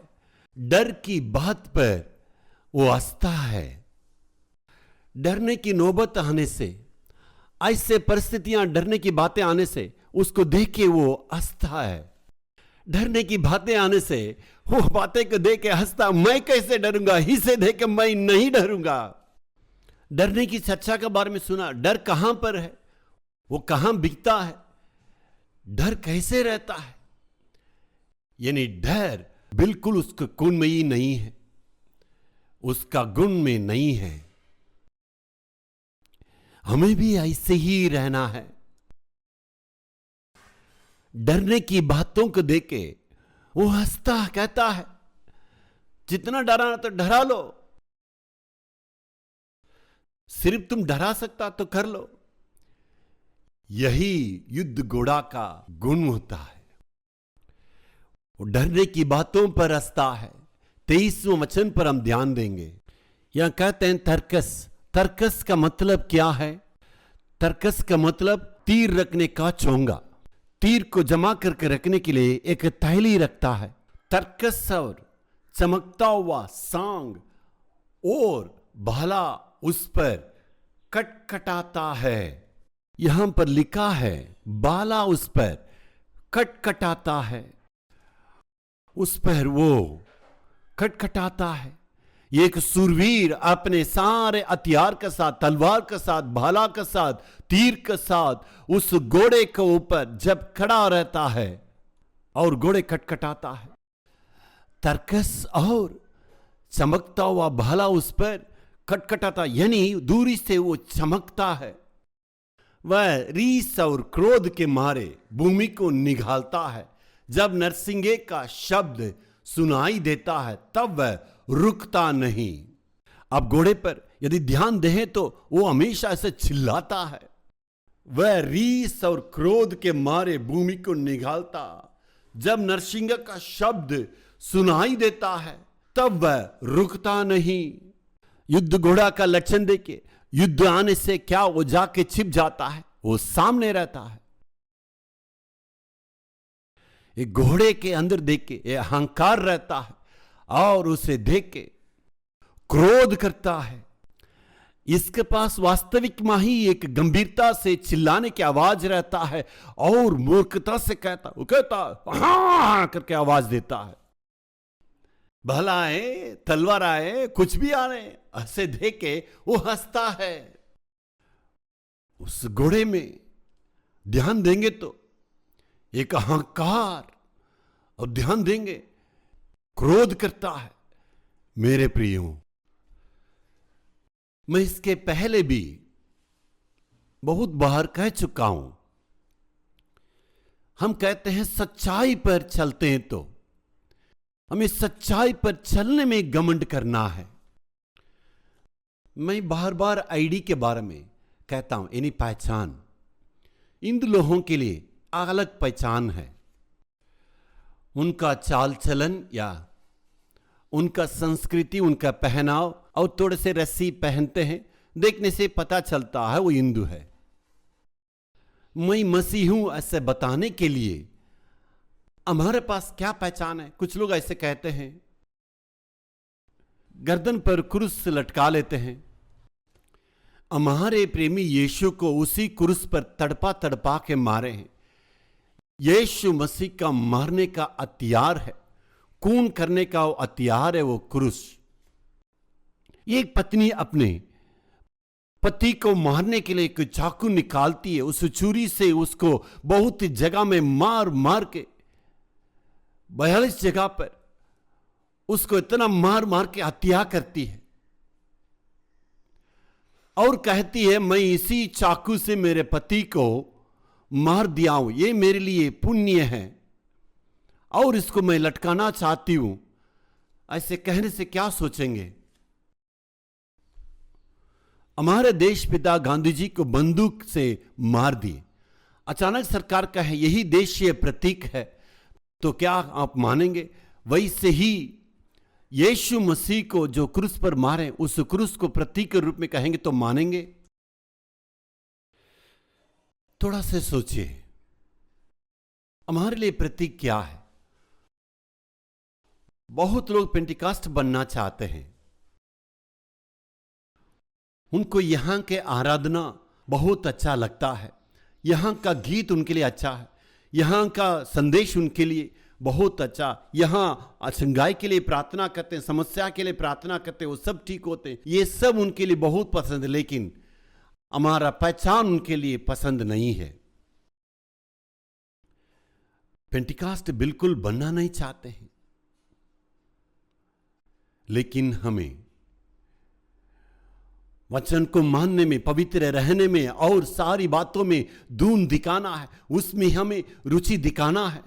डर की बात पर वो हंसता है। डरने की नौबत आने से, ऐसे परिस्थितियां, डरने की बातें आने से उसको देख के वो हंसता है। डरने की बातें आने से वो बातें को देख के हंसता, मैं कैसे डरूंगा, इसे देख के मैं नहीं डरूंगा। डरने की चर्चा के बारे में सुना, डर कहां पर है, वो कहां बिकता है, डर कैसे रहता है। यानी डर बिल्कुल उसके गुण में ही नहीं है, उसका गुण में नहीं है। हमें भी ऐसे ही रहना है। डरने की बातों को देख के वो हंसता, कहता है, जितना डराना तो डरा लो, सिर्फ तुम डरा सकता तो कर लो। यही युद्ध घोड़ा का गुण होता है। वो डरने की बातों पर हंसता है। 23वें वचन पर हम ध्यान देंगे। यहां कहते हैं तर्कस। तर्कस का मतलब क्या है? तर्कस का मतलब तीर रखने का चोंगा। तीर को जमा करके रखने के लिए एक थैली रखता है। तर्कस और चमकता हुआ सांग और भाला उस पर कटकटाता है। यहां पर लिखा है, बाला उस पर कटकटाता है। उस पर वो खटखटाता है। एक सूरवीर अपने सारे हथियार के साथ, तलवार के साथ, भाला के साथ, तीर के साथ उस घोड़े के ऊपर जब खड़ा रहता है और घोड़े खटखटाता है, तरकस और चमकता हुआ भाला उस पर खटखटाता, यानी दूरी से वो चमकता है। वह रीस और क्रोध के मारे भूमि को निगालता है। जब नरसिंगे का शब्द सुनाई देता है तब वह रुकता नहीं। अब घोड़े पर यदि ध्यान दें तो वो हमेशा ऐसे चिल्लाता है। वह रीस और क्रोध के मारे भूमि को निगालता। जब नरसिंह का शब्द सुनाई देता है तब वह रुकता नहीं। युद्ध घोड़ा का लक्षण देके युद्ध आने से क्या वो जाके छिप जाता है, वो सामने रहता है। एक घोड़े के अंदर देख के ये अहंकार रहता है और उसे देख के क्रोध करता है। इसके पास वास्तविक में ही एक गंभीरता से चिल्लाने की आवाज रहता है और मूर्खता से वो कहता हाँ करके आवाज देता है। भला आए, तलवार आए, कुछ भी आ रहे, ऐसे देख के वो हंसता है। उस घोड़े में ध्यान देंगे तो एक अहंकार, और ध्यान देंगे क्रोध करता है। मेरे प्रियो, मैं इसके पहले भी बहुत बार कह चुका हूं, हम कहते हैं सच्चाई पर चलते हैं तो हमें सच्चाई पर चलने में घमंड करना है। मैं बार बार आईडी के बारे में कहता हूं, यानी पहचान। इन लोगों के लिए अलग पहचान है। उनका चाल चलन या उनका संस्कृति, उनका पहनाव, और थोड़े से रस्सी पहनते हैं, देखने से पता चलता है वो हिंदू है। मैं मसीह हूं ऐसे बताने के लिए हमारे पास क्या पहचान है? कुछ लोग ऐसे कहते हैं, गर्दन पर क्रूस लटका लेते हैं। हमारे प्रेमी यीशु को उसी क्रूस पर तड़पा तड़पा के मारे हैं। यीशु मसीह का मारने का हथियार है, खून करने का वो हथियार है, वो क्रूस। एक पत्नी अपने पति को मारने के लिए एक चाकू निकालती है, उस छुरी से उसको बहुत जगह में मार मार के 42 जगह पर उसको इतना मार मार के हत्या करती है और कहती है, मैं इसी चाकू से मेरे पति को मार दिया हूं, ये मेरे लिए पुण्य है और इसको मैं लटकाना चाहती हूं। ऐसे कहने से क्या सोचेंगे? हमारे देश पिता गांधी जी को बंदूक से मार दिए। अचानक सरकार कहे यही देशीय प्रतीक है, तो क्या आप मानेंगे? वैसे ही यीशु मसीह को जो क्रूस पर मारे, उस क्रूस को प्रतीक के रूप में कहेंगे तो मानेंगे? थोड़ा से सोचिए, हमारे लिए प्रतीक क्या है? बहुत लोग पेंटिकास्ट बनना चाहते हैं। उनको यहां के आराधना बहुत अच्छा लगता है, यहां का गीत उनके लिए अच्छा है, यहां का संदेश उनके लिए बहुत अच्छा, यहां संगाई के लिए प्रार्थना करते हैं, समस्या के लिए प्रार्थना करते हैं, वो सब ठीक होते हैं, ये सब उनके लिए बहुत पसंद है। लेकिन हमारा पहचान उनके लिए पसंद नहीं है। पेंटिकास्ट बिल्कुल बनना नहीं चाहते हैं, लेकिन हमें वचन को मानने में, पवित्र रहने में और सारी बातों में धूम दिखाना है, उसमें हमें रुचि दिखाना है।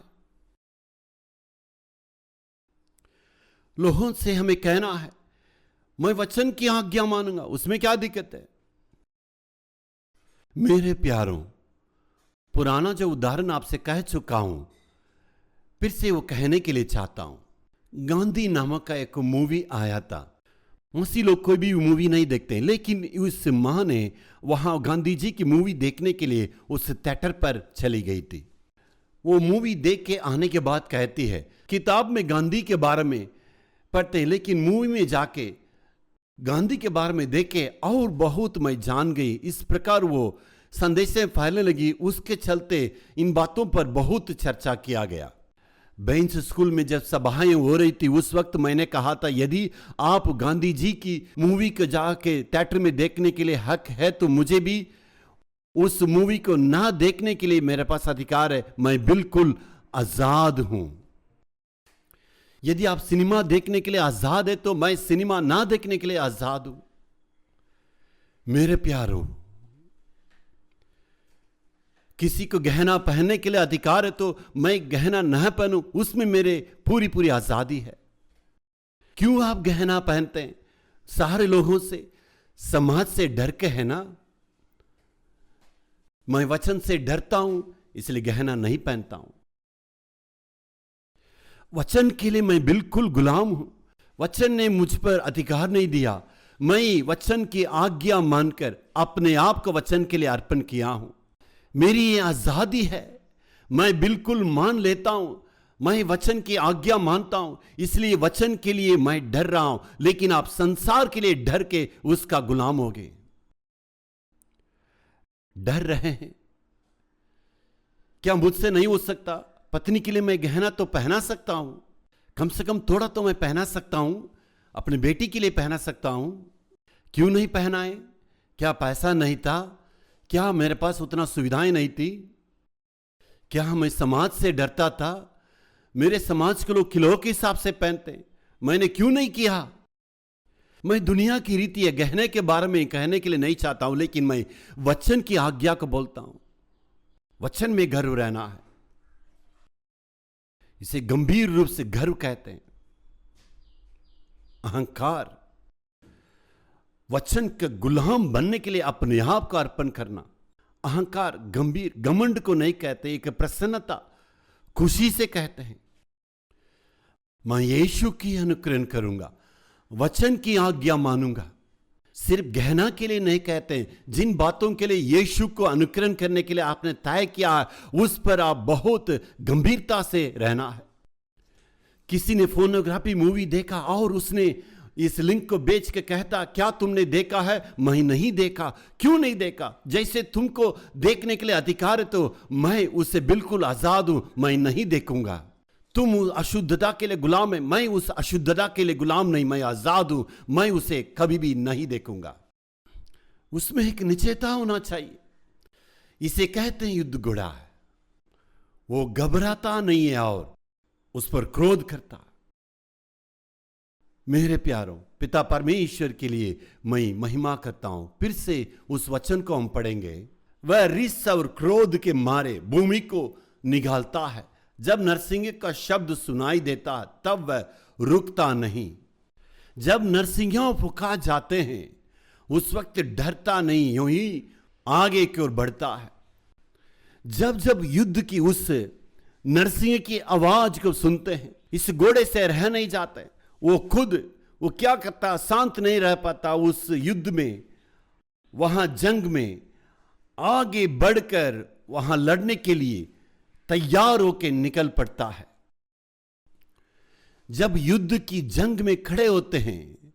लोगों से हमें कहना है, मैं वचन की आज्ञा मानूंगा, उसमें क्या दिक्कत है? मेरे प्यारों, पुराना जो उदाहरण आपसे कह चुका हूं, फिर से वो कहने के लिए चाहता हूं। गांधी नामक का एक मूवी आया था। मसीह लोग कोई भी मूवी नहीं देखते, लेकिन उस मां ने वहां गांधी जी की मूवी देखने के लिए उस थिएटर पर चली गई थी। वो मूवी देख के आने के बाद कहती है, किताब में गांधी के बारे में पढ़ते हैं, लेकिन मूवी में जाके गांधी के बारे में देखे और बहुत मैं जान गई। इस प्रकार वो संदेशें फैलने लगी, उसके चलते इन बातों पर बहुत चर्चा किया गया। बेंच स्कूल में जब सभाएं हो रही थी उस वक्त मैंने कहा था यदि आप गांधी जी की मूवी को जाके थिएटर में देखने के लिए हक है तो मुझे भी उस मूवी को ना देखने के लिए मेरे पास अधिकार है। मैं बिल्कुल आजाद हूं। यदि आप सिनेमा देखने के लिए आजाद है तो मैं सिनेमा ना देखने के लिए आजाद हूं। मेरे प्यारों, किसी को गहना पहनने के लिए अधिकार है तो मैं गहना न पहनूं, उसमें मेरे पूरी आजादी है। क्यों आप गहना पहनते हैं? सारे लोगों से, समाज से डर के है ना। मैं वचन से डरता हूं इसलिए गहना नहीं पहनता हूं। वचन के लिए मैं बिल्कुल गुलाम हूं। वचन ने मुझ पर अधिकार नहीं दिया। मैं वचन की आज्ञा मानकर अपने आप को वचन के लिए अर्पण किया हूं। मेरी ये आजादी है। मैं बिल्कुल मान लेता हूं। मैं वचन की आज्ञा मानता हूं, इसलिए वचन के लिए मैं डर रहा हूं। लेकिन आप संसार के लिए डर के उसका गुलाम हो गए। डर रहे हैं। क्या मुझसे नहीं हो सकता? पत्नी के लिए मैं गहना तो पहना सकता हूं, कम से कम थोड़ा तो मैं पहना सकता हूं। अपनी बेटी के लिए पहना सकता हूं। क्यों नहीं पहनाए? क्या पैसा नहीं था? क्या मेरे पास उतना सुविधाएं नहीं थी? क्या मैं समाज से डरता था? मेरे समाज के लोग किलो के हिसाब से पहनते, मैंने क्यों नहीं किया? मैं दुनिया की रीति या गहने के बारे में कहने के लिए नहीं चाहता हूं, लेकिन मैं वचन की आज्ञा को बोलता हूं। वचन में गर्व रहना है। इसे गंभीर रूप से गर्व कहते हैं। अहंकार, वचन के गुलाम बनने के लिए अपने आप को अर्पण करना। अहंकार गंभीर, घमंड को नहीं कहते, एक प्रसन्नता, खुशी से कहते हैं। मैं यीशु की अनुकरण करूंगा, वचन की आज्ञा मानूंगा। सिर्फ गहना के लिए नहीं कहते हैं। जिन बातों के लिए यीशु को अनुकरण करने के लिए आपने तय किया है उस पर आप बहुत गंभीरता से रहना है। किसी ने फोनोग्राफी मूवी देखा और उसने इस लिंक को बेच के कहता क्या तुमने देखा है? मैं नहीं देखा। क्यों नहीं देखा? जैसे तुमको देखने के लिए अधिकार है तो मैं उससे बिल्कुल आजाद हूं, मैं नहीं देखूंगा। तुम उस अशुद्धता के लिए गुलाम है, मैं उस अशुद्धता के लिए गुलाम नहीं, मैं आजाद हूं, मैं उसे कभी भी नहीं देखूंगा। उसमें एक निश्चयता होना चाहिए। इसे कहते हैं युद्ध घोड़ा है। वो घबराता नहीं है और उस पर क्रोध करता। मेरे प्यारों, पिता परमेश्वर के लिए मैं महिमा करता हूं। फिर से उस वचन को हम पढ़ेंगे। वह रिस और क्रोध के मारे भूमि को निगालता है। जब नरसिंह का शब्द सुनाई देता तब वह रुकता नहीं। जब नरसिंह फुका जाते हैं उस वक्त डरता नहीं, यूं ही आगे की ओर बढ़ता है। जब जब युद्ध की उस नरसिंह की आवाज को सुनते हैं, इस घोड़े से रह नहीं जाते। वो क्या करता? शांत नहीं रह पाता। उस युद्ध में, वहां जंग में आगे बढ़कर वहां लड़ने के लिए तैयार होकर निकल पड़ता है। जब युद्ध की जंग में खड़े होते हैं,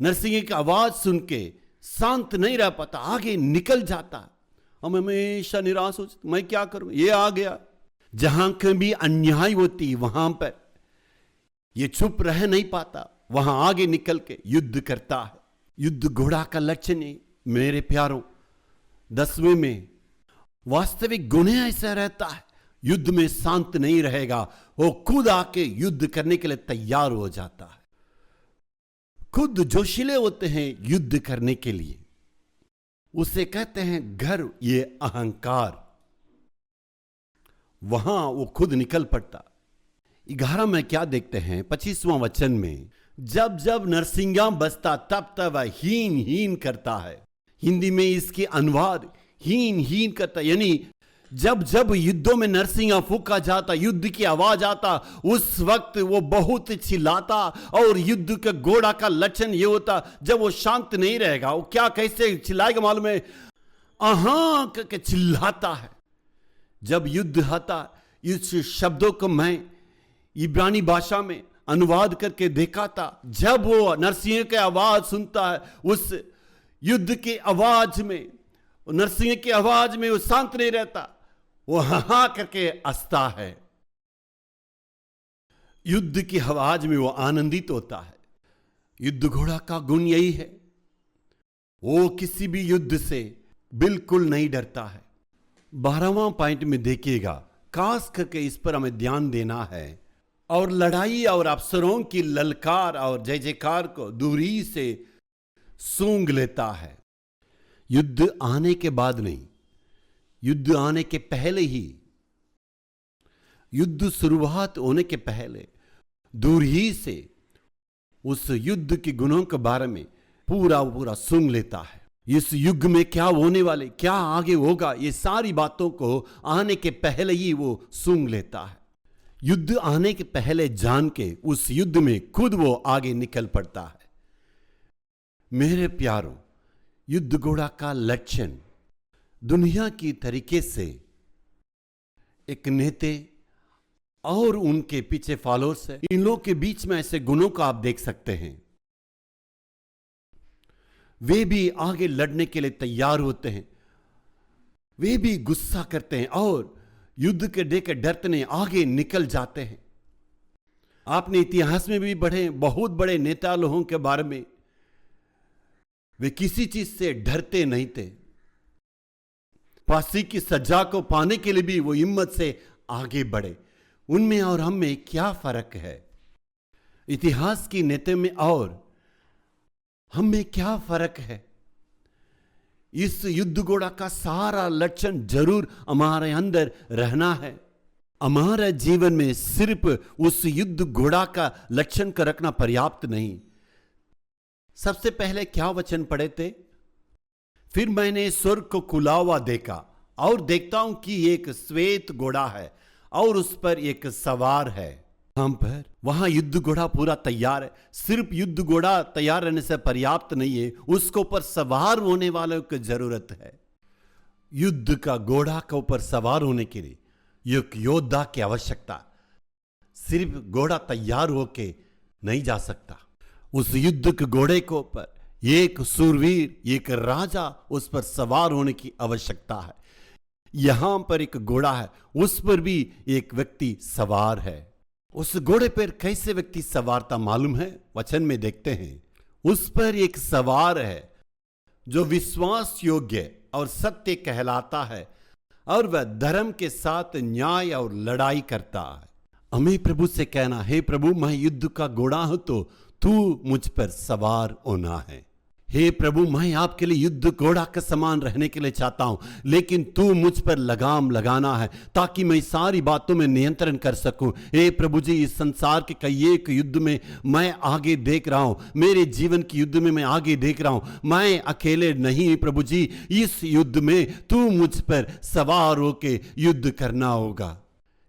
नरसिंह की आवाज सुन के शांत नहीं रह पाता, आगे निकल जाता। हम हमेशा निराश हो जाते, मैं क्या करूं, ये आ गया। जहां कभी अन्याय होती वहां पर ये चुप रह नहीं पाता, वहां आगे निकल के युद्ध करता है। युद्ध घोड़ा का लक्षण है। मेरे प्यारों, 10वें में वास्तविक गुण ऐसा रहता है, युद्ध में शांत नहीं रहेगा। वो खुद आके युद्ध करने के लिए तैयार हो जाता है। खुद जोशीले होते हैं युद्ध करने के लिए। उसे कहते हैं गर्व, ये अहंकार। वहां वो खुद निकल पड़ता। 11 में क्या देखते हैं? 25वां वचन में, जब जब नरसिंगा बजता तब तब वह हीन हीन करता है। हिंदी में इसकी अनुवाद हीन हीन करता, यानी जब जब युद्धों में नरसिंगा फूका जाता, युद्ध की आवाज आता, उस वक्त वो बहुत चिल्लाता। और युद्ध के घोड़ा का लक्षण ये होता, जब वो शांत नहीं रहेगा, वो क्या कैसे चिल्लाएगा मालूम है? आहा करके चिल्लाता है। जब युद्ध आता, इस शब्दों को मैं इब्रानी भाषा में अनुवाद करके देखा था। जब वो नरसिंह की आवाज सुनता है, उस युद्ध की आवाज में, नरसिंह की आवाज में वो शांत नहीं रहता, वो हा करके हंसता है। युद्ध की आवाज में वो आनंदित होता है। युद्ध घोड़ा का गुण यही है, वो किसी भी युद्ध से बिल्कुल नहीं डरता है। 12वां पॉइंट में देखिएगा, खास करके इस पर हमें ध्यान देना है। और लड़ाई और अफसरों की ललकार और जय जयकार को दूरी से सूंघ लेता है। युद्ध आने के बाद नहीं, युद्ध आने के पहले ही, युद्ध शुरुआत होने के पहले दूर ही से उस युद्ध के गुणों के बारे में पूरा सूंघ लेता है। इस युग में क्या होने वाले, क्या आगे होगा, ये सारी बातों को आने के पहले ही वो सूंघ लेता है। युद्ध आने के पहले जान के उस युद्ध में खुद वो आगे निकल पड़ता है। मेरे प्यारों, युद्ध घोड़ा का लक्षण दुनिया की तरीके से एक नेते और उनके पीछे फॉलोअर्स है, इन लोगों के बीच में ऐसे गुणों का आप देख सकते हैं। वे भी आगे लड़ने के लिए तैयार होते हैं, वे भी गुस्सा करते हैं और युद्ध के देकर डरते आगे निकल जाते हैं। आपने इतिहास में भी पढ़े बहुत बड़े नेता लोगों के बारे में, वे किसी चीज से डरते नहीं थे। फांसी की सजा को पाने के लिए भी वो हिम्मत से आगे बढ़े। उनमें और हम में क्या फर्क है? इतिहास की नेता में और हम में क्या फर्क है? इस युद्ध घोड़ा का सारा लक्षण जरूर हमारे अंदर रहना है। हमारे जीवन में सिर्फ उस युद्ध घोड़ा का लक्षण का रखना पर्याप्त नहीं। सबसे पहले क्या वचन पढ़े थे? फिर मैंने स्वर्ग को खुला हुआ देखा और देखता हूं कि एक श्वेत घोड़ा है और उस पर एक सवार है। हम पर वहां युद्ध घोड़ा पूरा तैयार है। सिर्फ युद्ध घोड़ा तैयार रहने से पर्याप्त नहीं है, उसके ऊपर सवार होने वालों की जरूरत है। युद्ध का घोड़ा के ऊपर सवार होने के लिए एक योद्धा की आवश्यकता। सिर्फ घोड़ा तैयार होके नहीं जा सकता। उस युद्ध के घोड़े के ऊपर एक सूरवीर, एक राजा उस पर सवार होने की आवश्यकता है। यहां पर एक घोड़ा है, उस पर भी एक व्यक्ति सवार है। उस घोड़े पर कैसे व्यक्ति सवार था मालूम है? वचन में देखते हैं। उस पर एक सवार है जो विश्वास योग्य और सत्य कहलाता है और वह धर्म के साथ न्याय और लड़ाई करता है। हमें प्रभु से कहना, हे प्रभु, मैं युद्ध का घोड़ा हूं तो तू मुझ पर सवार होना है। हे प्रभु, मैं आपके लिए युद्ध घोड़ा के समान रहने के लिए चाहता हूं, लेकिन तू मुझ पर लगाम लगाना है ताकि मैं सारी बातों में नियंत्रण कर सकूं। हे प्रभु जी, इस संसार के कई एक युद्ध में मैं आगे देख रहा हूं, मेरे जीवन के युद्ध में मैं आगे देख रहा हूं। मैं अकेले नहीं प्रभु जी, इस युद्ध में तू मुझ पर सवार होके युद्ध करना होगा।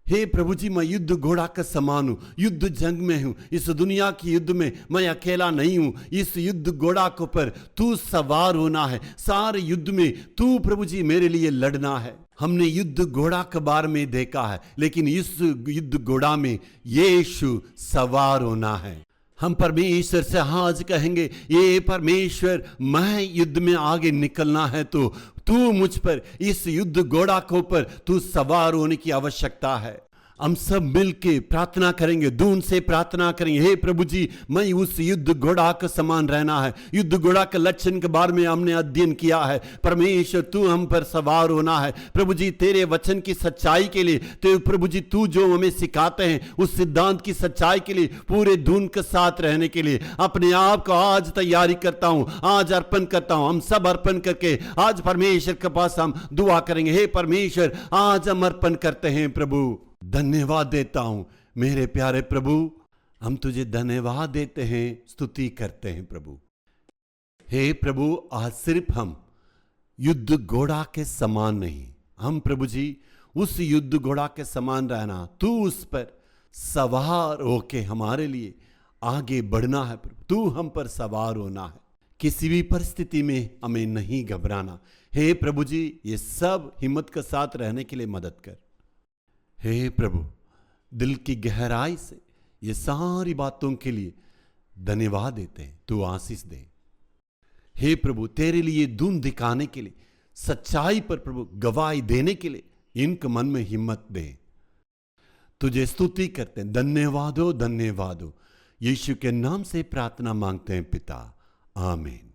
हे प्रभु जी, मैं युद्ध घोड़ा का समान हूं, युद्ध जंग में हूं। इस दुनिया की युद्ध में मैं अकेला नहीं हूं। इस युद्ध घोड़ा के ऊपर तू सवार होना है। सारे युद्ध में तू प्रभु जी मेरे लिए लड़ना है। हमने युद्ध घोड़ा के बारे में देखा है, लेकिन इस युद्ध घोड़ा में यीशु सवार होना है। हम परमेश्वर से आज कहेंगे, ये परमेश्वर, मैं युद्ध में आगे निकलना है तो तू मुझ पर इस युद्ध घोड़ा के ऊपर तू सवार होने की आवश्यकता है। हम सब मिलके प्रार्थना करेंगे, दून से प्रार्थना करेंगे, हे प्रभु जी, मैं उस युद्ध घोड़ा के समान रहना है। युद्ध घोड़ा के लक्षण के बारे में हमने अध्ययन किया है। परमेश्वर, तू हम पर सवार होना है। प्रभु जी, तेरे वचन की सच्चाई के लिए, तो प्रभु जी तू जो हमें सिखाते हैं उस सिद्धांत की सच्चाई के लिए, पूरे धुन के साथ रहने के लिए अपने आप को आज तैयारी करता हूं, आज अर्पण करता हूं। हम सब अर्पण करके आज परमेश्वर के पास हम दुआ करेंगे। हे परमेश्वर, आज हम अर्पण करते हैं। प्रभु, धन्यवाद देता हूं मेरे प्यारे प्रभु, हम तुझे धन्यवाद देते हैं, स्तुति करते हैं प्रभु। हे प्रभु, आज सिर्फ हम युद्ध घोड़ा के समान नहीं, हम प्रभु जी उस युद्ध घोड़ा के समान रहना, तू उस पर सवार होके हमारे लिए आगे बढ़ना है प्रभु। तू हम पर सवार होना है। किसी भी परिस्थिति में हमें नहीं घबराना। हे प्रभु जी, ये सब हिम्मत के साथ रहने के लिए मदद कर। हे प्रभु, दिल की गहराई से ये सारी बातों के लिए धन्यवाद देते हैं। तू आशीष दे। हे प्रभु, तेरे लिए धुन दिखाने के लिए, सच्चाई पर प्रभु गवाही देने के लिए इनके मन में हिम्मत दे। तुझे स्तुति करते हैं। धन्यवाद हो, धन्यवाद हो। यीशु के नाम से प्रार्थना मांगते हैं पिता, आमीन।